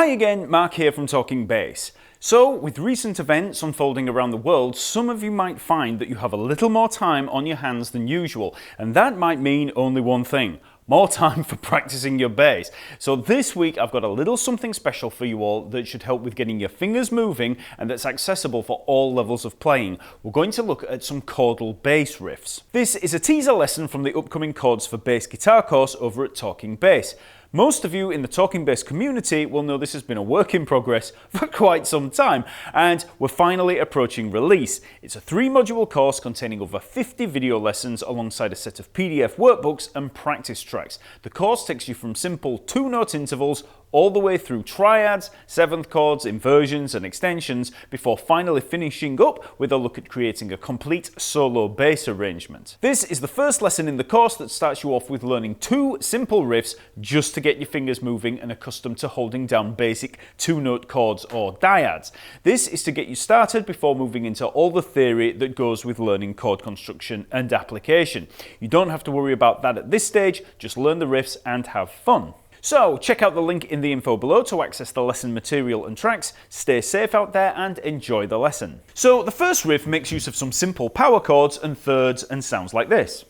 Hi again, Mark here from Talking Bass. So, with recent events unfolding around the world, some of you might find that you have a little more time on your hands than usual, and that might mean only one thing: more time for practicing your bass. So this week I've got a little something special for you all that should help with getting your fingers moving and that's accessible for all levels of playing. We're going to look at some chordal bass riffs. This is a teaser lesson from the upcoming Chords for Bass Guitar course over at Talking Bass. Most of you in the Talking Bass community will know this has been a work in progress for quite some time, and we're finally approaching release. It's a 3-module course containing over 50 video lessons alongside a set of PDF workbooks and practice tracks. The course takes you from simple 2-note intervals all the way through triads, 7th chords, inversions and extensions, before finally finishing up with a look at creating a complete solo bass arrangement. This is the first lesson in the course that starts you off with learning 2 simple riffs just to get your fingers moving and accustomed to holding down basic 2-note chords or dyads. This is to get you started before moving into all the theory that goes with learning chord construction and application. You don't have to worry about that at this stage, just learn the riffs and have fun. So, check out the link in the info below to access the lesson material and tracks. Stay safe out there and enjoy the lesson. So, the first riff makes use of some simple power chords and thirds and sounds like this.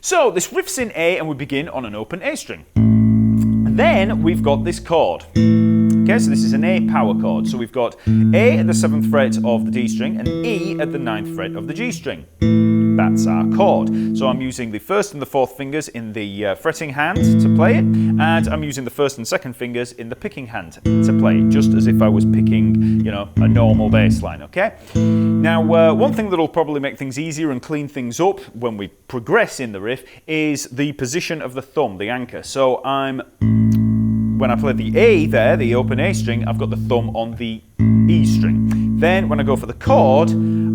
So this riff's in A and we begin on an open A string. And then we've got this chord. Okay, so this is an A power chord. So we've got A at the 7th fret of the D string and E at the 9th fret of the G string. That's our chord. So I'm using the 1st and the 4th fingers in the fretting hand to play it, and I'm using the 1st and 2nd fingers in the picking hand to play it, just as if I was picking, a normal bass line, okay? Now, one thing that'll probably make things easier and clean things up when we progress in the riff is the position of the thumb, the anchor. So when I play the A there, the open A string, I've got the thumb on the E string. Then when I go for the chord,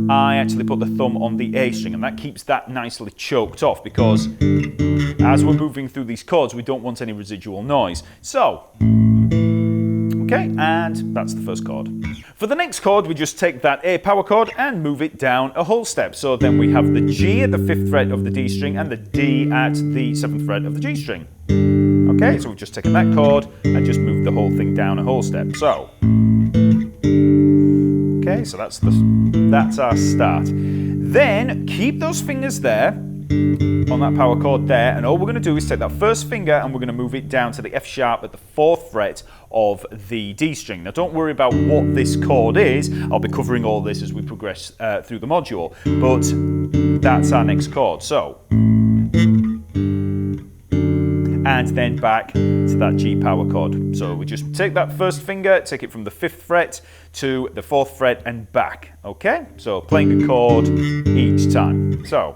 I actually put the thumb on the A string, and that keeps that nicely choked off because as we're moving through these chords, we don't want any residual noise. So, okay, and that's the first chord. For the next chord, we just take that A power chord and move it down a whole step. So then we have the G at the 5th fret of the D string and the D at the 7th fret of the G string. Okay, so we've just taken that chord and just moved the whole thing down a whole step. So, okay, so that's our start. Then keep those fingers there on that power chord there, and all we're going to do is take that first finger and we're going to move it down to the F sharp at the 4th fret of the D string. Now don't worry about what this chord is, I'll be covering all this as we progress through the module, but that's our next chord. So, and then back to that G power chord. So we just take that first finger, take it from the 5th fret to the 4th fret and back, okay? So playing a chord each time. So,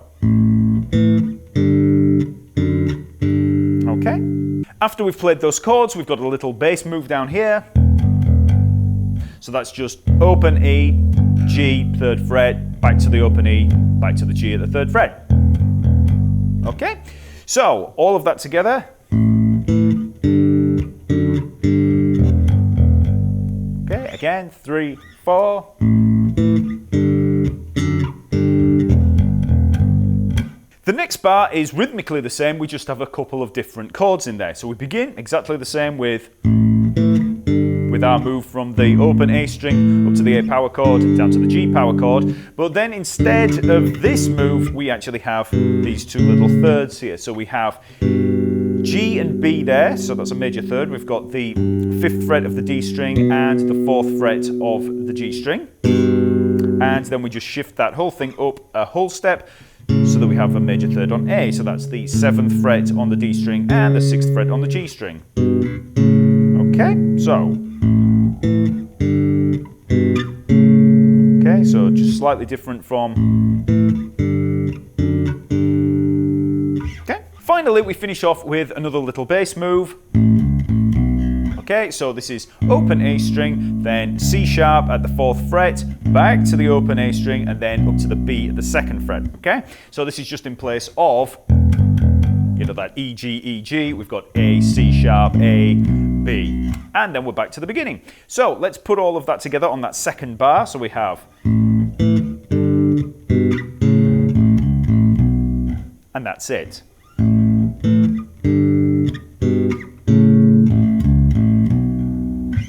okay. After we've played those chords, we've got a little bass move down here. So that's just open E, G, 3rd fret, back to the open E, back to the G at the 3rd fret. Okay? So, all of that together. Okay, again, 3, 4. The next bar is rhythmically the same, we just have a couple of different chords in there. So we begin exactly the same with our move from the open A string up to the A power chord, down to the G power chord. But then instead of this move, we actually have these 2 little thirds here. So we have G and B there, so that's a major third. We've got the 5th fret of the D string and the 4th fret of the G string. And then we just shift that whole thing up a whole step so that we have a major third on A. So that's the 7th fret on the D string and the 6th fret on the G string. Okay, so. Okay, so just slightly different from. Okay, finally we finish off with another little bass move. Okay, so this is open A string, then C sharp at the 4th fret, back to the open A string, and then up to the B at the 2nd fret. Okay, so this is just in place of you know, that E, G, E, G. We've got A, C sharp, A, B. And then we're back to the beginning. So let's put all of that together on that second bar. So we have... And that's it.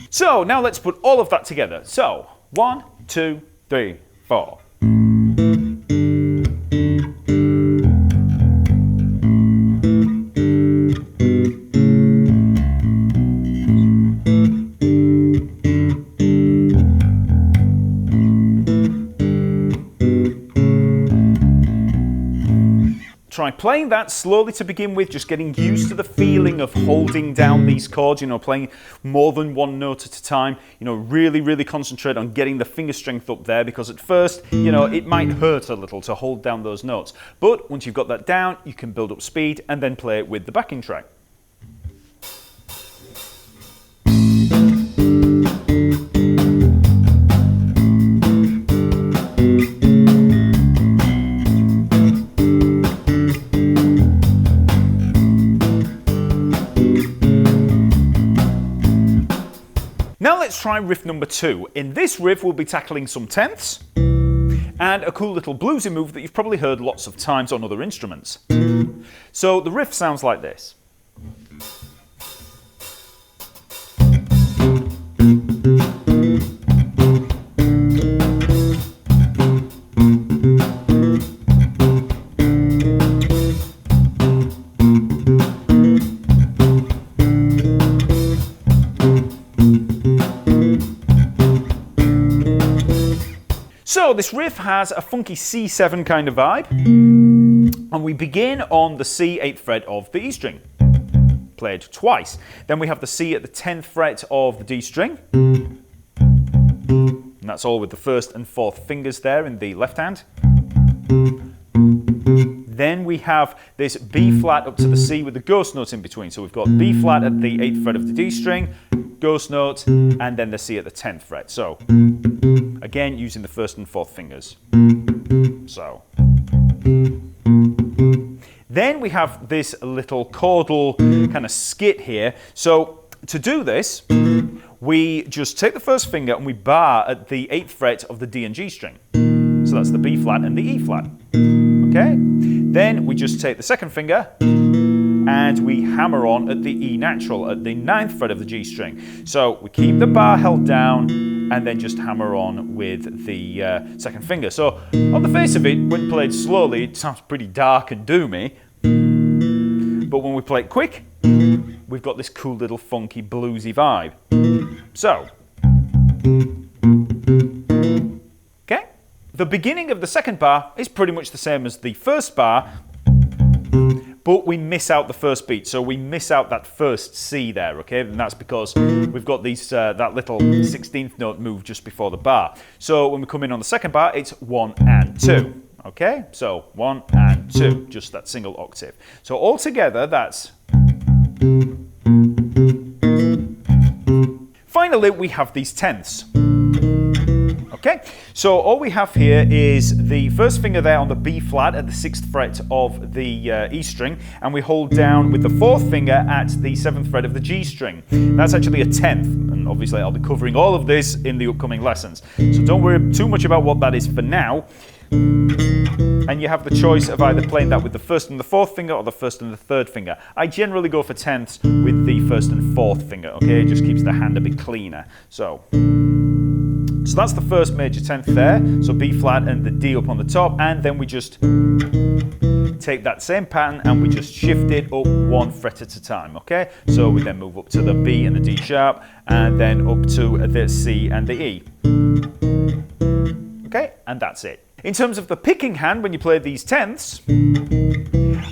So now let's put all of that together. So 1, 2, 3, 4. Try playing that slowly to begin with, just getting used to the feeling of holding down these chords, you know, playing more than one note at a time. You know, really concentrate on getting the finger strength up there, because at first, you know, it might hurt a little to hold down those notes. But once you've got that down, you can build up speed and then play it with the backing track. Now let's try riff number 2. In this riff, we'll be tackling some tenths and a cool little bluesy move that you've probably heard lots of times on other instruments. So the riff sounds like this. So this riff has a funky C7 kind of vibe, and we begin on the C 8th fret of the E string, played twice. Then we have the C at the 10th fret of the D string, and that's all with the 1st and 4th fingers there in the left hand. Then we have this B flat up to the C with the ghost note in between. So we've got B flat at the 8th fret of the D string, ghost note, and then the C at the 10th fret. So again, using the 1st and 4th fingers. So. Then we have this little chordal kind of skit here. So to do this, we just take the 1st finger and we bar at the 8th fret of the D and G string. So that's the B flat and the E flat. Okay? Then we just take the 2nd finger and we hammer on at the E natural at the 9th fret of the G string. So we keep the bar held down and then just hammer on with the 2nd finger. So on the face of it, when played slowly, it sounds pretty dark and doomy. But when we play it quick, we've got this cool little funky bluesy vibe. So, okay, the beginning of the 2nd bar is pretty much the same as the 1st bar, but we miss out the 1st beat, so we miss out that 1st C there, okay? And that's because we've got these that little 16th note move just before the bar. So when we come in on the 2nd bar, it's 1 and 2, okay? So 1 and 2, just that single octave. So altogether, that's... Finally, we have these tenths. Okay, so all we have here is the 1st finger there on the B flat at the 6th fret of the E string, and we hold down with the 4th finger at the 7th fret of the G string. That's actually a 10th, and obviously I'll be covering all of this in the upcoming lessons. So don't worry too much about what that is for now. And you have the choice of either playing that with the 1st and the 4th finger or the 1st and the 3rd finger. I generally go for tenths with the 1st and 4th finger, okay? It just keeps the hand a bit cleaner. So that's the 1st major 10th there. So B flat and the D up on the top, and then we just take that same pattern and we just shift it up 1 fret at a time, okay? So we then move up to the B and the D sharp, and then up to the C and the E. Okay, and that's it. In terms of the picking hand, when you play these tenths,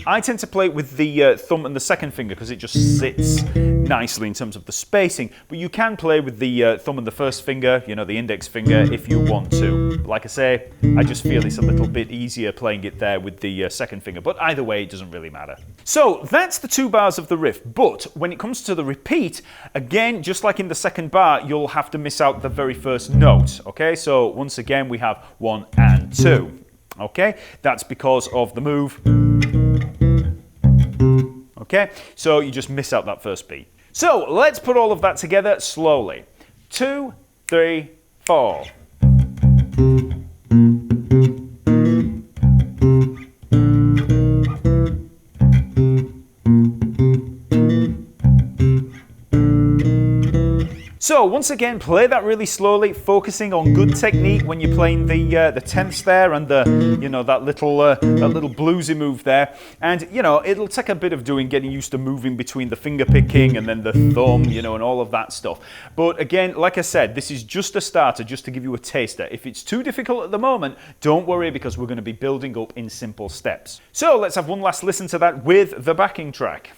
I tend to play with the thumb and the 2nd finger because it just sits nicely in terms of the spacing. But you can play with the thumb and the 1st finger, you know, the index finger, if you want to. But like I say, I just feel it's a little bit easier playing it there with the 2nd finger. But either way, it doesn't really matter. So that's the 2 bars of the riff. But when it comes to the repeat, again, just like in the 2nd bar, you'll have to miss out the very 1st note. Okay, so once again, we have 1 and 2. Okay, that's because of the move. Okay, so you just miss out that first beat. So let's put all of that together slowly. 2, 3, 4. So once again, play that really slowly, focusing on good technique when you're playing the tenths there and the that little bluesy move there. And it'll take a bit of getting used to moving between the finger picking and then the thumb, and all of that stuff. But again, like I said, this is just a starter, just to give you a taster. If it's too difficult at the moment, don't worry, because we're going to be building up in simple steps. So let's have one last listen to that with the backing track.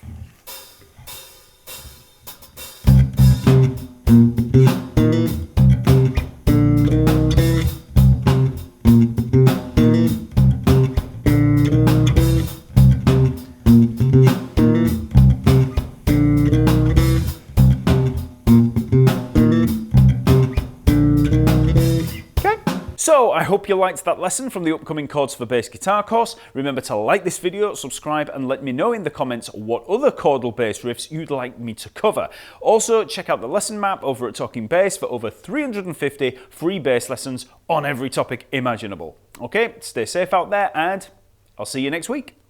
So I hope you liked that lesson from the upcoming Chords for Bass guitar course. Remember to like this video, subscribe, and let me know in the comments what other chordal bass riffs you'd like me to cover. Also, check out the lesson map over at Talkingbass for over 350 free bass lessons on every topic imaginable. Okay, stay safe out there, and I'll see you next week.